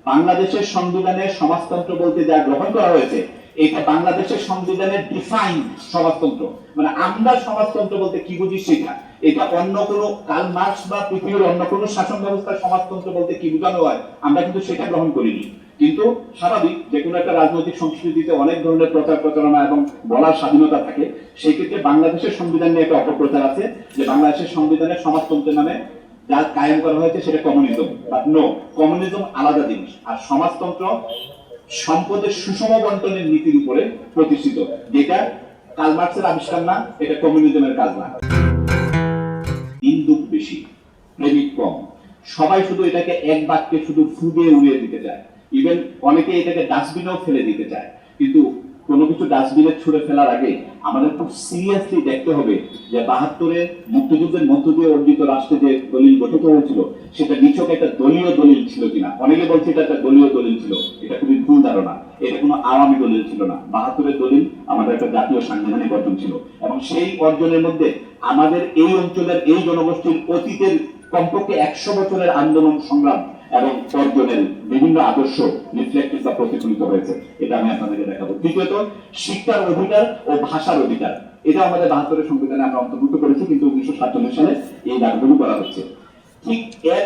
বাংলাদেশের সংবিধানে সমাজতন্ত্র বলতে যা গ্রহণ করা হয়েছে, এটা বাংলাদেশের সংবিধানের ডিফাইন সমাজতন্ত্র। মানে আমরা সমাজতন্ত্র বলতে কি বুঝি সেটা, এটা অন্য কোনো কার্ল মার্কস বা পৃথিবীর অন্য কোনো শাসন ব্যবস্থার সমাজতন্ত্র বলতে কি বোঝানো হয় আমরা কিন্তু সেটা গ্রহণ করিনি। কিন্তু স্বাভাবিক, যে কোনো একটা রাজনৈতিক সংস্কৃতিতে অনেক ধরনের প্রচার প্রচারণা এবং বলার স্বাধীনতা থাকে। সেই ক্ষেত্রে বাংলাদেশের সংবিধান নিয়ে একটা অপপ্রচার আছে যে বাংলাদেশের সংবিধানে সমাজতন্ত্রের নামে যা কায়েম করা হয়েছে সেটা কমিউনিজম। বাট নো, কমিউনিজম আলাদা জিনিস, আর সমাজতন্ত্র সম্পদের সুষম বন্টনের নীতির উপরে প্রতিষ্ঠিত, যেটা কার্ল মার্কসের আবিষ্কার না, এটা কমিউনিজমের কাজ না। হিন্দু বেশি, প্রেমিক কম, সবাই শুধু এটাকে এক বাক্যে শুধু ফুদে উড়িয়ে দিতে চায়। ইভেন অনেকে এটাকে ডাস্টবিনেও ফেলে দিতে চায়। কিন্তু কোনো কিছু ডাস্টবিনে ছুড়ে ফেলার আগে আমাদের খুব সিরিয়াসলি দেখতে হবে যে ৭২-এ মুক্তিযুদ্ধের মধ্য দিয়ে অর্জিত রাষ্ট্রে যে দলিল গঠিত হয়েছিল সেটা নিছক একটা দলীয় দলিল ছিল কিনা। অনেকে বলছে এটা একটা দলীয় দলিল ছিল, এটা খুবই ভুল ধারণা। এটা কোনো আওয়ামী দলিল ছিল না। ৭২-এর দলিল আমাদের একটা জাতীয় সাংবিধানিক অর্জন ছিল, এবং সেই অর্জনের মধ্যে আমাদের এই অঞ্চলের এই জনগোষ্ঠীর অতীতের কমপক্ষে ১০০ বছরের আন্দোলন সংগ্রাম এবং অর্জনের বিভিন্ন আদর্শ রিফ্লেক্টেড বা প্রতিফলিত হয়েছে। এটা আমি আপনাদেরকে দেখাবো। দ্বিতীয়ত, শিক্ষার অধিকার ও ভাষার অধিকার, এটা আমাদের ৭২-এর সংবিধানে আমরা অন্তর্ভুক্ত করেছি, কিন্তু ১৯৪৭ সালে এই দাবিগুলো করা হচ্ছে। ঠিক এর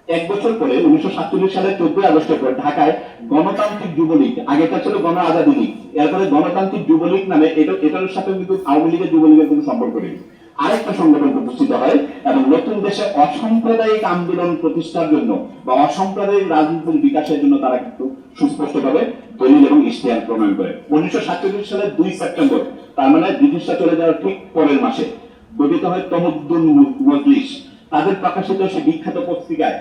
এক বছর পরে ১৯৪৭ সালের ১৪ আগস্টের পর ঢাকায় গণতান্ত্রিক যুবলীগ, আগেটা ছিল গণ আজাদী লীগ, এরপরে গণতান্ত্রিক যুবলীগ নামে, এটার সাথে কিন্তু আওয়ামী লীগের যুবলীগের কোনো সম্পর্ক নেই, আরেকটা সংগঠন প্রতিষ্ঠিত হয় এবং নতুন দেশে অসাম্প্রদায়িক আন্দোলন প্রতিষ্ঠার জন্য বা অসাম্প্রদায়িক রাজনীতির বিকাশের জন্য তারা কিন্তু সুস্পষ্টভাবে দলিল এবং ইশতেহার প্রণয়ন করে। ১৯৪৭ সালের ২ সেপ্টেম্বর, তার মানে ব্রিটিশরা চলে যাওয়ার ঠিক পরের মাসে, গঠিত হয় তমদ্দুন মজলিস। তাদের প্রকাশিত সে বিখ্যাত পত্রিকায়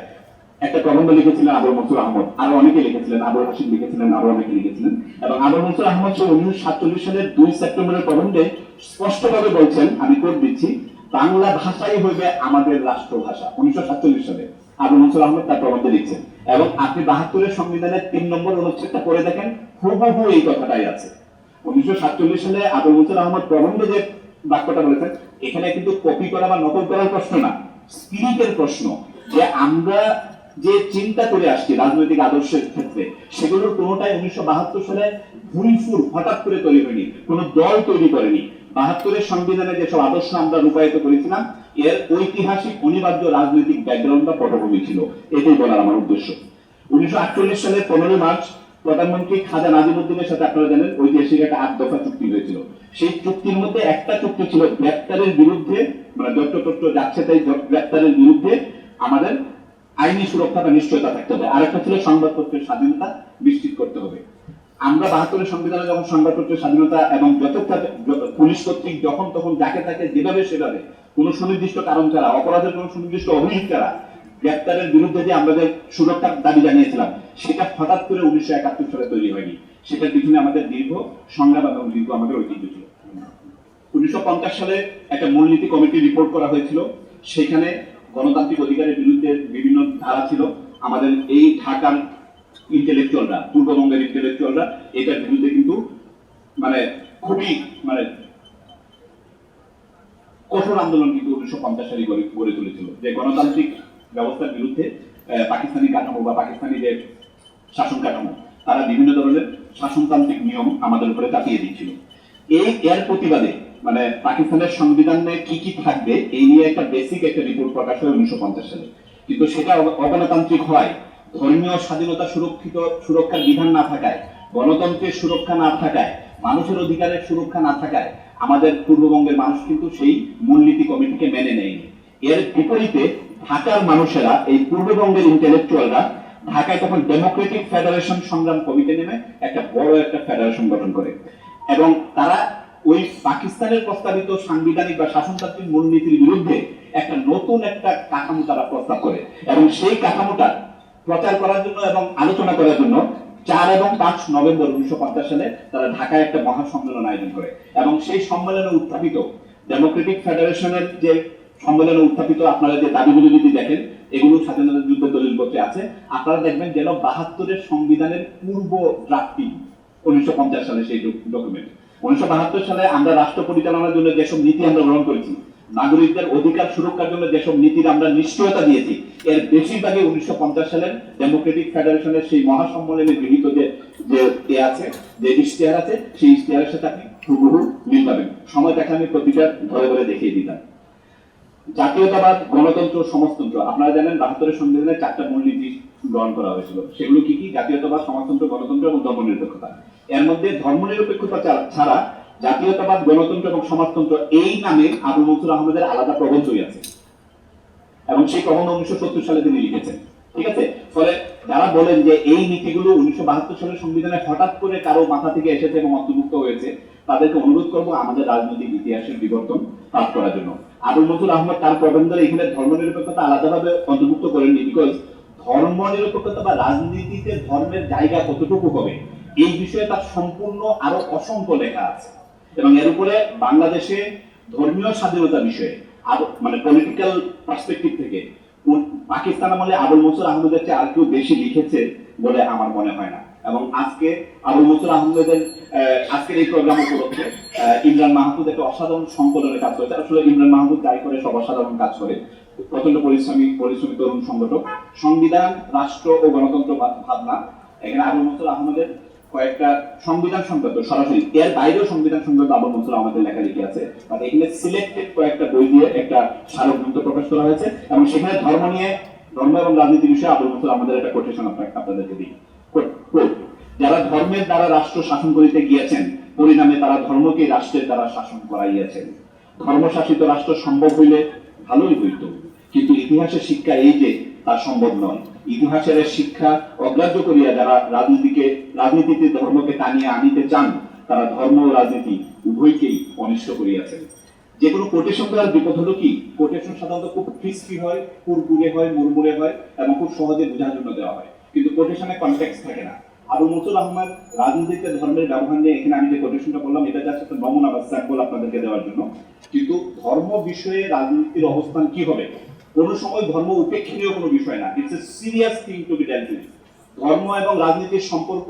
একটা প্রবন্ধ লিখেছিলেন আবুল মনসুর আহমদ, আরো অনেকে লিখেছিলেন, আবুল হাসিম লিখেছিলেন, আরো অনেকে লিখেছিলেন। এবং আবুল মনসুর আহমদ ১৯৪৭ সালের ২ সেপ্টেম্বরের প্রবন্ধে স্পষ্টভাবে বলছেন, আমি কোট দিচ্ছি, বাংলা ভাষাই হইবে আমাদের রাষ্ট্রভাষা। ১৯৪৭ সালে আবুল মনসুর আহমদ তার প্রবন্ধে লিখছেন, এবং আপনি ৭২-এর সংবিধানের ৩ নম্বর অনুচ্ছেদটা পড়ে দেখেন, হুবহু এই কথাটাই আছে। ১৯৪৭ সালে আবুল মনসুর আহমদ প্রবন্ধে যে বাক্যটা বলেছেন, এখানে কিন্তু কপি করা বা নকল করার প্রশ্ন না, স্পিরিটের প্রশ্ন। যে আমরা যে চিন্তা করে আসছি রাজনৈতিক আদর্শের ক্ষেত্রে, সেগুলোর কোনোটাই ১৯৭২ সালে ভুলফুল হঠাৎ করে তৈরি হয়নি, কোনো দল তৈরি করেনি। ৭২-এর সংবিধানে যেসব আদর্শ আমরা রূপায়িত করেছিলাম, এর ঐতিহাসিক অনিবার্য রাজনৈতিক ব্যাকগ্রাউন্ড বা পটভূমি ছিল, এটাই বলার আমার উদ্দেশ্য। ১৯৪৮ সালের ১৫ মার্চ প্রধানমন্ত্রী খাজা নাজিমুদ্দিনের সাথে, আপনারা জানেন, ঐতিহাসিক একটা ৮ দফা চুক্তি হয়েছিল। সেই চুক্তির মধ্যে একটা চুক্তি ছিল গ্রেপ্তারের বিরুদ্ধে, মানে যত্রতত্র যাচ্ছে তাই গ্রেপ্তারের বিরুদ্ধে আমাদের আইনি সুরক্ষা বা নিশ্চয়তা থাকতে হবে। আরেকটা ছিল সংবাদপত্রের স্বাধীনতা নিশ্চিত করতে হবে। আমরা ৭২-এর সংবিধানে যখন সংবাদপত্রের স্বাধীনতা এবং পুলিশ কর্তৃক যখন তখন যাকে তাকে যেভাবে সেভাবে কোনো সুনির্দিষ্ট কারণ ছাড়া, অপরাধের কোনো সুনির্দিষ্ট অভিযোগ ছাড়া গ্রেপ্তারের বিরুদ্ধে যে আমরা যে সুরক্ষার দাবি জানিয়েছিলাম, সেটা হঠাৎ করে ১৯৭১ সালে তৈরি হয়নি। সেটার পিছনে আমাদের দীর্ঘ সংগ্রাম এবং দীর্ঘ আমাদের ঐতিহ্য ছিল। ১৯৫০ সালে একটা মূলনীতি কমিটি রিপোর্ট করা হয়েছিল, সেখানে গণতান্ত্রিক অধিকারের বিরুদ্ধে বিভিন্ন ধারা ছিল। আমাদের এই ঢাকার ইন্টেলেকচুয়ালরা, পূর্ববঙ্গের ইন্টেলেকচুয়ালরা এটার বিরুদ্ধে কিন্তু মানে খুবই কঠোর আন্দোলন কিন্তু ১৯৫০ সালে গড়ে তুলেছিল, যে গণতান্ত্রিক ব্যবস্থার বিরুদ্ধে পাকিস্তানি কাঠামো বা পাকিস্তানি যে শাসন কাঠামো, তারা বিভিন্ন ধরনের শাসনতান্ত্রিক নিয়ম আমাদের উপরে চাপিয়ে দিচ্ছিল। এর প্রতিবাদে মানে পাকিস্তানের সংবিধানে কি কি থাকবে এই নিয়ে একটা বেসিক একটা রিপোর্ট প্রকাশ হয় ১৯৫০ সালে। কিন্তু সেটা অগণতান্ত্রিক হয়, ধর্মীয় স্বাধীনতা সুরক্ষার বিধান না থাকায়, গণতন্ত্রের সুরক্ষা না থাকায়, মানুষের অধিকারের সুরক্ষা না থাকায় আমাদের পূর্ববঙ্গের মানুষ কিন্তু সেই মূলনীতি কমিটিকে মেনে নেয়নি। এর বিপরীতে ঢাকার মানুষেরা, এই পূর্ববঙ্গের ইন্টেলেকচুয়ালরা ঢাকায় তখন ডেমোক্রেটিক ফেডারেশন সংগ্রাম কমিটি নেমে একটা বড় একটা ফেডারেশন গঠন করে, এবং তারা ওই পাকিস্তানের প্রস্তাবিত সাংবিধানিক বা শাসনতান্ত্রিক মূলনীতির বিরুদ্ধে একটা নতুন একটা কাঠামো তারা প্রস্তাব করে, এবং সেই কাঠামোটা প্রচার করার জন্য এবং আলোচনা করার জন্য ৪ এবং ৫ নভেম্বর ১৯৫০ সালে তারা ঢাকায় একটা মহাসম্মেলন আয়োজন করে। এবং সেই সম্মেলনে উত্থাপিত ডেমোক্রেটিক ফেডারেশনের যে সম্মেলনে উত্থাপিত আপনারা যে দাবিগুলো যদি দেখেন, এগুলো স্বাধীনতা যুদ্ধের দলিলপত্রে আছে। আপনারা দেখবেন যেন ৭২-এর সংবিধানের পূর্ব ড্রাফটিং ১৯৫০ সালে সেই ডকুমেন্ট। ১৯৭২ সালে আমরা রাষ্ট্র পরিচালনার জন্য যেসব নীতি আমরা গ্রহণ করেছি, নাগরিকদের অধিকার সুরক্ষার জন্য যেসব নীতির আমরা নিশ্চয়তা দিয়েছি, এর বেশিরভাগই 1950 সালের ডেমোক্রেটিক ফেডারেশনের সেই মহাসম্মেলনে গৃহীত যে আছে, যে ইশতেহার আছে, সেই ইশতেহারের সাথে আপনি হুবহু মিল পাবেন। সময় থাকলে আমি প্রতিটা ধরে ধরে দেখিয়ে দিতাম। জাতীয়তাবাদ, গণতন্ত্র, সমাজতন্ত্র। আপনারা জানেন 72 সংবিধানে 4টা মূলনীতি গ্রহণ করা হয়েছিল। সেগুলো কি কি? জাতীয়তাবাদ, সমাজতন্ত্র, গণতন্ত্র এবং ধর্মনিরপেক্ষতা। এর মধ্যে ধর্মনিরপেক্ষতা ছাড়া জাতীয়তাবাদ, গণতন্ত্র এবং সমাজতন্ত্র এই নামে আবুল মনসুর আহমেদের আলাদা প্রবন্ধই আছে, এবং সেই প্রবন্ধ 1970 সালে তিনি লিখেছেন। ঠিক আছে? ফলে যারা বলেন যে এই নীতিগুলো 1972 সালের সংবিধানে হঠাৎ করে কারো মাথা থেকে এসেছে এবং অন্তর্ভুক্ত হয়েছে, তাদেরকে অনুরোধ করবো আমাদের রাজনৈতিক ইতিহাসের বিবর্তন পাঠ করার জন্য। আবুল মনসুর আহমদ তার প্রবন্ধে এখানে ধর্মনিরপেক্ষতা আলাদাভাবে অন্তর্ভুক্ত করেননি, বিকজ ধর্মনিরপেক্ষতা বা রাজনীতিতে ধর্মের জায়গা কতটুকু হবে এই বিষয়ে তার সম্পূর্ণ আরো অসংখ্য লেখা আছে। এবং এর উপরে বাংলাদেশে ধর্মীয় স্বাধীনতা বিষয়ে মানে পলিটিক্যাল পার্সপেক্টিভ থেকে পাকিস্তান আমলে আবুল মনসুর আহমেদের চেয়ে আর কেউ বেশি লিখেছে বলে আমার মনে হয় না। এবং আজকে আবুল মনসুর আহমেদের আজকের এই প্রোগ্রাম উপলক্ষে ইমরান মাহমুদ একটা অসাধারণ সংকলনের কাজ করেছে। আসলে ইমরান মাহমুদ যাই করে সব অসাধারণ কাজ করে, প্রচন্ড পরিশ্রমী তরুণ সংগঠক। সংবিধান, রাষ্ট্র ও গণতন্ত্র ভাবনা, এখানে আবুল মনসুর আহমেদের কয়েকটা সংবিধান সংক্রান্ত, সরাসরি এর বাইরেও সংবিধান সংক্রান্ত আবুল মনসুর আহমেদের লেখালেখি আছে। মানে এখানে সিলেক্টেড কয়েকটা বই দিয়ে একটা স্মারক গ্রন্থ প্রকাশ করা হয়েছে, এবং সেখানে ধর্ম এবং রাজনীতি বিষয়ে আবুল মনসুর আহমেদের একটা কোটেশন আপনাদেরকে দিই। যারা ধর্মের দ্বারা রাষ্ট্র শাসন করিতে গিয়েছেন, পরিণামে তারা ধর্মকে রাষ্ট্রের দ্বারা শাসন করাইয়াছেন। ধর্মশাসিত রাষ্ট্র সম্ভব হইলে ভালোই হইত, কিন্তু ইতিহাসের শিক্ষা এই যে তা সম্ভব নয়। ইতিহাসের শিক্ষা অগ্রাহ্য করিয়া যারা রাজনীতিতে ধর্মকে টানিয়ে আনিতে চান, তারা ধর্ম ও রাজনীতি উভয়কেই অনিষ্ট করিয়াছেন। যে কোনো কোটেশন দেওয়ার বিপদ হলো কি, কোটেশন সাধারণত খুব ক্রিস্পি হয়, কুরকুরে হয়, মুড়মুড়ে হয় এবং খুব সহজে বোঝার জন্য দেওয়া হয়, কিন্তু কোটেশনে কনটেক্সট থাকে না। আবুল মনসুর আহমদ রাজনীতিতে ধর্মের ব্যবহার নিয়ে এখানে আমি যে কোটেশনটা বললাম, এটা জাস্ট একটা নমুনা বা স্যাম্পল আপনাদেরকে দেওয়ার জন্য। কিন্তু ধর্ম বিষয়ে রাজনীতির অবস্থান কি হবে, কোন সময় ধর্ম উপেক্ষণীয় কোনো বিষয় না, it's a serious thing to be dealt with. ধর্ম এবং রাজনীতির সম্পর্ক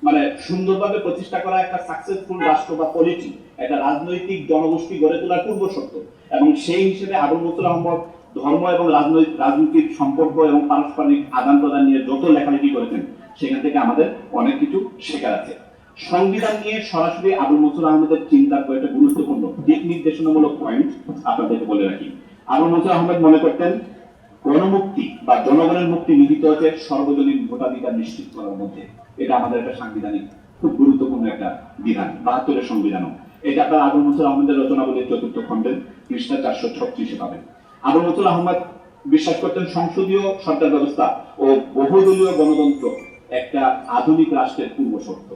মানে সুন্দরভাবে প্রতিষ্ঠা করা একটা সাকসেসফুল রাষ্ট্র বা পলিটি, একটা রাজনৈতিক জনগোষ্ঠী গড়ে তোলার পূর্ব শর্ত। এবং সেই হিসেবে আবুল মনসুর আহমদ ধর্ম এবং রাজনীতির সম্পর্ক এবং পারস্পরিক আদান প্রদান নিয়ে যত লেখালেখি করেছেন, সেখান থেকে আমাদের অনেক কিছু শেখার আছে। সংবিধান নিয়ে সরাসরি আবুল মনসুর আহমেদের চিন্তার কয়েকটা গুরুত্বপূর্ণ দিক নির্দেশনামূলক পয়েন্ট আপনাদেরকে বলে রাখি। আবুল মনসুর আহমেদ মনে করতেন গণমুক্তি বা জনগণের মুক্তি নিহিত আছে সর্বজনীন ভোটাধিকার নিশ্চিত করার মধ্যে। এটা আমাদের একটা সাংবিধানিক খুব গুরুত্বপূর্ণ একটা বিধান, 72-এর সংবিধানও। এটা আপনার আবুল মনসুর আহমেদের রচনাবলীর 4th খণ্ডের পৃষ্ঠা 436-এ পাবেন। আবুল মনসুর আহমেদ বিশ্বাস করতেন সংসদীয় সরকার ব্যবস্থা ও বহুদলীয় গণতন্ত্র একটা আধুনিক রাষ্ট্রের পূর্ব শর্ত।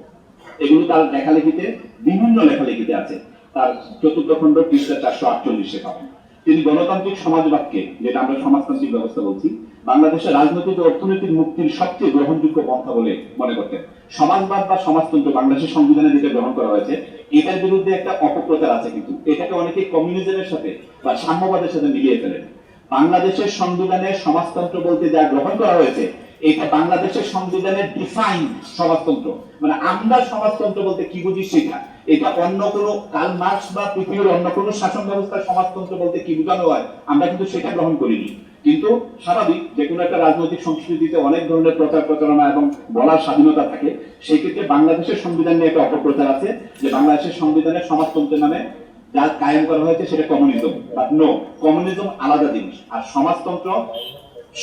এগুলো তার লেখালেখিতে, বিভিন্ন লেখালেখিতে আছে। তার 4th খণ্ড পৃষ্ঠা 448-এ পাবেন। তিনি গণতান্ত্রিক সমাজবাদকে, যেটা আমরা সমাজতান্ত্রিক ব্যবস্থা বলছি, বাংলাদেশের রাজনৈতিক ও অর্থনৈতিক মুক্তির সবচেয়ে গ্রহণযোগ্য পন্থা বলে মনে করতেন। সমাজবাদ বা সমাজতন্ত্র বাংলাদেশের সংবিধানে যেটা গ্রহণ করা হয়েছে, এটার বিরুদ্ধে একটা অপপ্রচার আছে, কিন্তু এটাকে অনেকে কমিউনিজমের সাথে বা সাম্যবাদের সাথে মিলিয়ে ফেলেন। বাংলাদেশের সংবিধানে সমাজতন্ত্র বলতে যা গ্রহণ করা হয়েছে, এটা বাংলাদেশের সংবিধানের ডিফাইন সমাজতন্ত্র। মানে আমরা সমাজতন্ত্র বলতে কি বুঝি সেটা, এটা অন্য কোনো কার্ল মার্কস বা পৃথিবীর অন্য কোনো শাসন ব্যবস্থার সমাজতন্ত্র বলতে কি বোঝানো হয়, আমরা কিন্তু সেটা গ্রহণ করিনি। কিন্তু স্বাভাবিক, যে কোনো একটা রাজনৈতিক সংস্কৃতিতে অনেক ধরনের প্রচার প্রচারণা এবং বলার স্বাধীনতা থাকে। সেই ক্ষেত্রে বাংলাদেশের সংবিধান নিয়ে একটা অপপ্রচার আছে যে বাংলাদেশের সংবিধানে সমাজতন্ত্রের নামে যা কায়েম করা হয়েছে সেটা কমিউনিজম। বাট নো, কমিউনিজম আলাদা জিনিস, আর সমাজতন্ত্র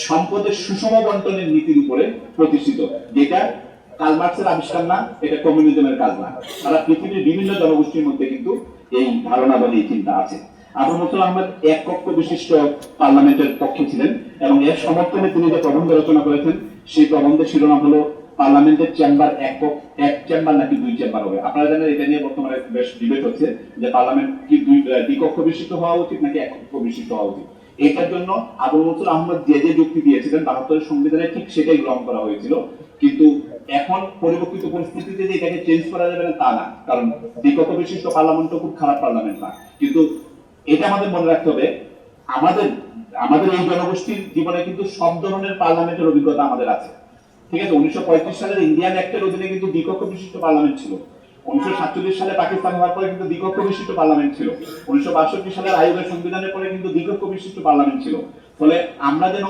সম্পদের সুষম বন্টনের নীতির উপরে প্রতিষ্ঠিত, যেটা কার্ল মার্কসের আবিষ্কার না, এটা কমিউনিজমের কাজ না। সারা পৃথিবীর বিভিন্ন জনগোষ্ঠীর মধ্যে কিন্তু এই ধারণা বা এই চিন্তা আছে। আবুল মনসুর আহমেদ এক কক্ষ বিশিষ্ট পার্লামেন্টের পক্ষে ছিলেন, এবং এর সমর্থনে তিনি যে প্রবন্ধ রচনা করেছেন, সেই প্রবন্ধের শিরোনাম হলো পার্লামেন্টের চেম্বার এক চেম্বার নাকি 2 চেম্বার হবে। আপনারা জানেন এটা নিয়ে বর্তমানে বেশ ডিবেট হচ্ছে যে পার্লামেন্ট কি দ্বিকক্ষ বিশিষ্ট হওয়া উচিত নাকি এক কক্ষ বিশিষ্ট হওয়া উচিত। এটার জন্য আবুল মনসুর আহমেদ যে যুক্তি দিয়েছিলেন 72-এর সংবিধানে ঠিক সেটাই গ্রহণ করা হয়েছিল। কিন্তু এখন পরিবর্তিত পরিস্থিতিতে যে এটাকে চেঞ্জ করা যাবে না তা না, কারণ দ্বিকক্ষ বিশিষ্ট পার্লামেন্টও খুব খারাপ পার্লামেন্ট না। কিন্তু এটা আমাদের মনে রাখতে হবে, আমাদের এই জনগোষ্ঠীর জীবনে কিন্তু সব ধরনের পার্লামেন্টের অভিজ্ঞতা আমাদের আছে। ঠিক আছে, 1935 সালের ইন্ডিয়ান অ্যাক্টের অধীনে কিন্তু দ্বিকক্ষ বিশিষ্ট পার্লামেন্ট ছিল। 1947 সালে পাকিস্তান হওয়ার পরে কিন্তু দ্বিকক্ষ বিশিষ্ট পার্লামেন্ট ছিল। 1962 সালের আইয়ুবের সংবিধানের পরে কিন্তু দ্বিকক্ষ বিশিষ্ট পার্লামেন্ট ছিল। ফলে আমরা যেন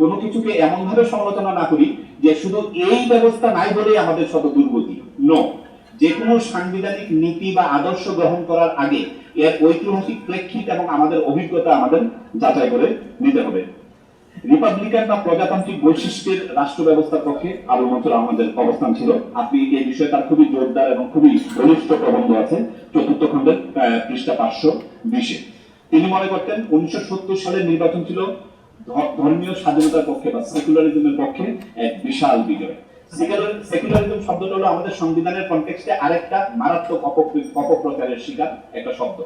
কোনো কিছুকে এমন ভাবে সমালোচনা না করি যে শুধু এই ব্যবস্থা নাই বলেই আমাদের শত দুর্গতি। নো, যে কোনো সাংবিধানিক নীতি বা আদর্শ গ্রহণ করার আগে এর ঐতিহাসিক প্রেক্ষিত এবং আমাদের অভিজ্ঞতা আমাদের যাচাই করে নিতে হবে। রিপাবলিকান বা প্রজাতান্ত্রিক বৈশিষ্ট্যের রাষ্ট্র ব্যবস্থার পক্ষে আবুল মনসুর আহমদের অবস্থান ছিল। আপনি এই বিষয়ে তার খুবই জোরদার এবং খুবই ঘনিষ্ঠ প্রবন্ধ আছে 4th খণ্ডের পৃষ্ঠা 520-এ। তিনি মনে করতেন 1970 সালের নির্বাচন ছিল ধর্মীয় স্বাধীনতার পক্ষে বা সেকুলারিজমের পক্ষে এক বিশাল বিজয়। সেকুলারিজম শব্দটা হলো আমাদের সংবিধানের কনটেক্সটে আরেকটা মারাত্মক অপপ্রচারের শিকার একটা শব্দ।